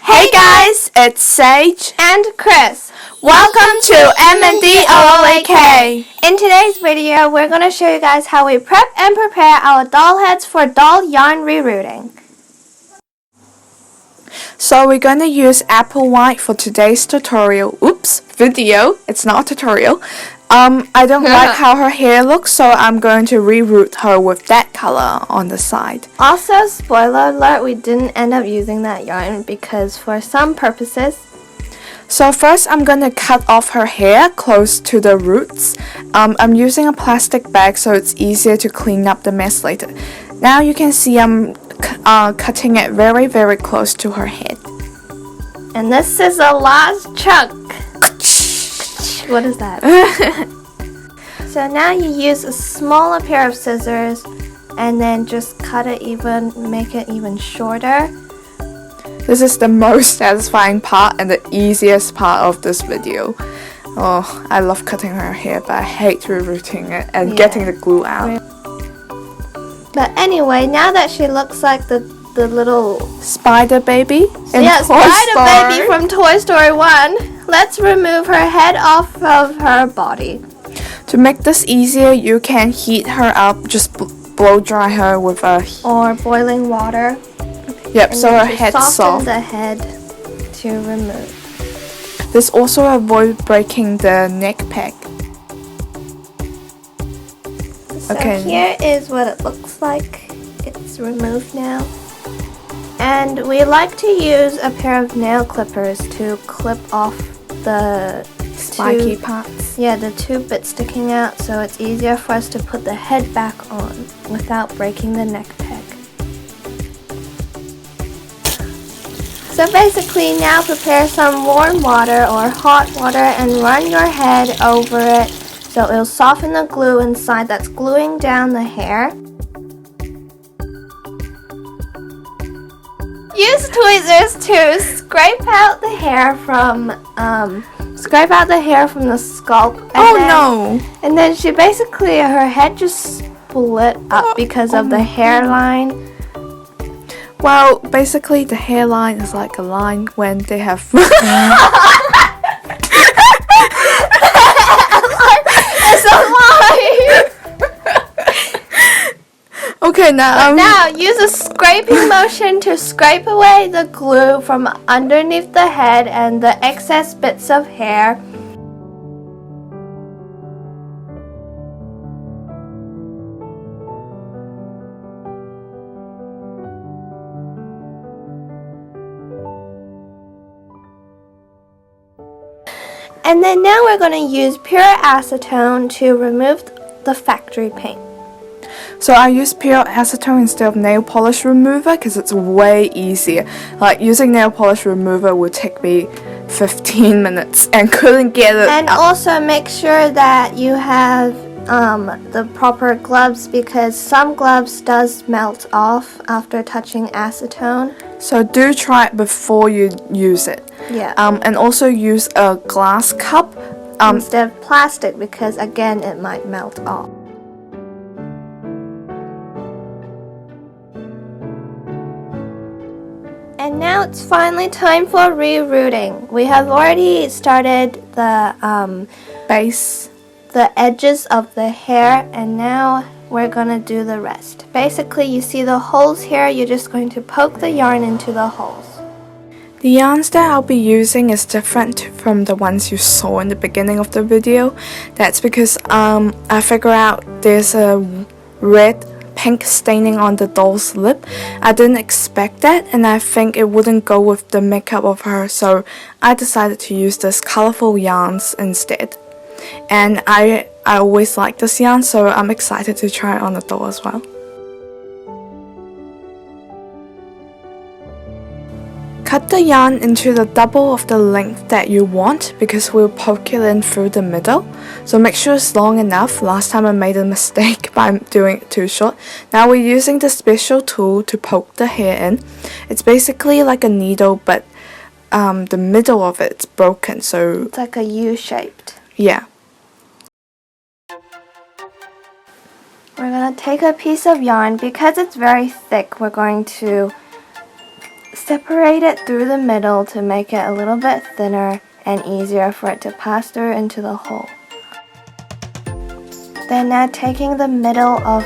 Hey guys, it's Sage and Chris. Welcome to M&D ooak. In today's video, we're going to show you guys how we prep and prepare our doll heads for doll yarn rerooting. So we're going to use apple white for today's tutorial. Video. It's not a tutorial. I don't like how her hair looks, so I'm going to reroot her with that color on the side. Also, spoiler alert, we didn't end up using that yarn because for some purposes. So first I'm going to cut off her hair close to the roots. I'm using a plastic bag so it's easier to clean up the mess later. Now you can see I'm cutting it very, very close to her head. And this is the last chunk. What is that? So now you use a smaller pair of scissors and then just cut it even, make it even shorter. This is the most satisfying part and the easiest part of this video. Oh, I love cutting her hair, but I hate rerooting it and getting the glue out. But anyway, now that she looks like the little spider baby in Toy Story. Baby from Toy Story 1, let's remove her head off of her body. To make this easier, you can heat her up, just blow dry her with or boiling water. Yep, and so her head's soften soft. The head to remove. This also avoids breaking the neck peg. So here is what it looks like. It's removed now. And we like to use a pair of nail clippers to clip off the spiky parts. Yeah, the two bits sticking out, so it's easier for us to put the head back on without breaking the neck peg. So basically now prepare some warm water or hot water and run your head over it so it'll soften the glue inside that's gluing down the hair. Use tweezers to scrape out the hair from the scalp. And then she basically, her head just split up because of the hairline. Well, basically the hairline is like a line when they have It's a line! Okay, now use a scraping motion to scrape away the glue from underneath the head and the excess bits of hair. And then now we're going to use pure acetone to remove the factory paint. So I use pure acetone instead of nail polish remover because it's way easier. Like using nail polish remover would take me 15 minutes and couldn't get it And up. Also make sure that you have the proper gloves because some gloves does melt off after touching acetone. So do try it before you use it. Yeah. And also use a glass cup instead of plastic because again it might melt off. And now it's finally time for rerooting. We have already started the base, the edges of the hair, and now we're gonna do the rest. Basically, you see the holes here, you're just going to poke the yarn into the holes. The yarns that I'll be using is different from the ones you saw in the beginning of the video. That's because I figured out there's a pink staining on the doll's lip. I didn't expect that and I think it wouldn't go with the makeup of her, so I decided to use this colorful yarns instead. And I always like this yarn, so I'm excited to try it on the doll as well. Cut the yarn into the double of the length that you want because we'll poke it in through the middle. So make sure it's long enough. Last time I made a mistake by doing it too short. Now we're using the special tool to poke the hair in. It's basically like a needle, but the middle of it's broken, so it's like a U-shaped. Yeah. We're going to take a piece of yarn. Because it's very thick, we're going to separate it through the middle to make it a little bit thinner and easier for it to pass through into the hole. Then now taking the middle of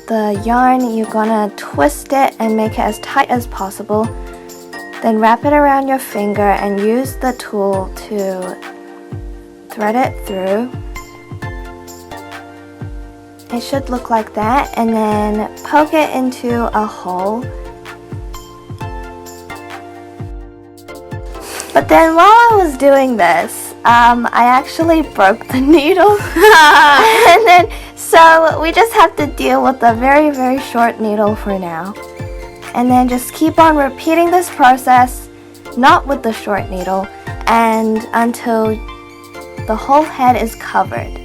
the yarn, you're gonna twist it and make it as tight as possible. Then wrap it around your finger and use the tool to thread it through. It should look like that, and then poke it into a hole. But then while I was doing this, I actually broke the needle. And then, so we just have to deal with a very, very short needle for now. And then just keep on repeating this process, not with the short needle, and until the whole head is covered.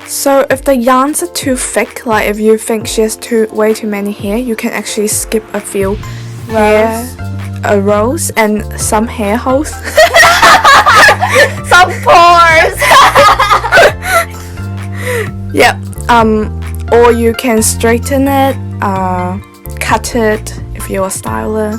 So if the yarns are too thick, like if you think she has way too many hair, you can actually skip a few rows and some hair holes. Some pores. Yep. Or you can straighten it, cut it if you're a styler.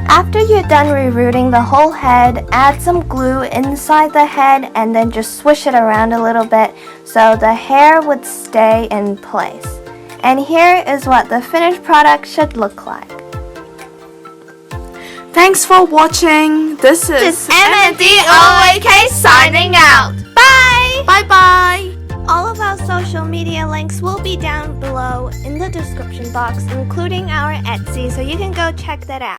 After you're done rerooting the whole head, add some glue inside the head and then just swish it around a little bit so the hair would stay in place. And here is what the finished product should look like. Thanks for watching. This is M&D ooak signing out. Bye! Bye-bye. All of our social media links will be down below in the description box, including our Etsy, so you can go check that out.